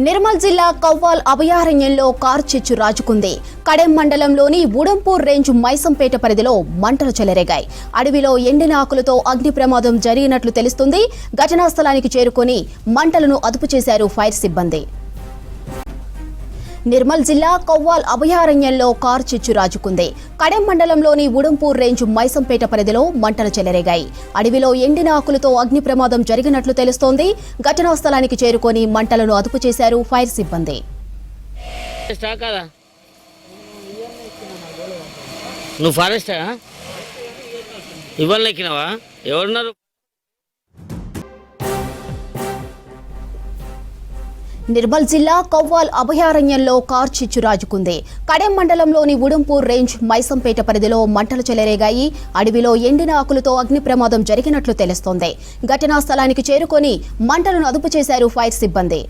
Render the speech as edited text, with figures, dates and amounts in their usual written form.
నిర్మల్ జిల్లా కవ్వాల్ అభయారణ్యంలో కార్చిచ్చు రాజుకుంది. కడెం మండలంలోని ఉడంపూర్ రేంజ్ మైసంపేట పరిధిలో మంటలు చెలరేగాయి. అడవిలో ఎండిన ఆకులతో అగ్ని ప్రమాదం జరిగినట్లు తెలుస్తుంది. ఘటనా స్థలానికి చేరుకొని మంటలను అదుపు చేశారు ఫైర్ సిబ్బంది. నిర్మల్ జిల్లా కవ్వాల్ అభయారణ్యంలో కార్చిచ్చు రాజుకుంది. కడెం మండలంలోని ఉడంపూర్ రేంజ్ మైసంపేట పరిధిలో మంటలు చెలరేగాయి. అడవిలో ఎండిన ఆకులతో అగ్ని ప్రమాదం జరిగినట్లు తెలుస్తోంది. ఘటనా స్థలానికి చేరుకొని మంటలను అదుపు చేశారు ఫైర్ సిబ్బంది. నువ్వు ఫారెస్ట్ ఇవ్వాలి ఎక్కినావా? ఎవరున్నారు? నిర్మల్ జిల్లా కవ్వాల్ అభయారణ్యంలో కార్చిచ్చు రాజుకుంది. కడెం మండలంలోని ఉడంపూర్ రేంజ్ మైసంపేట పరిధిలో మంటలు చెలరేగాయి. అడవిలో ఎండిన ఆకులతో అగ్ని ప్రమాదం జరిగినట్లు తెలుస్తోంది. ఘటనా స్థలానికి చేరుకొని మంటలను అదుపు చేశారు ఫైర్ సిబ్బంది.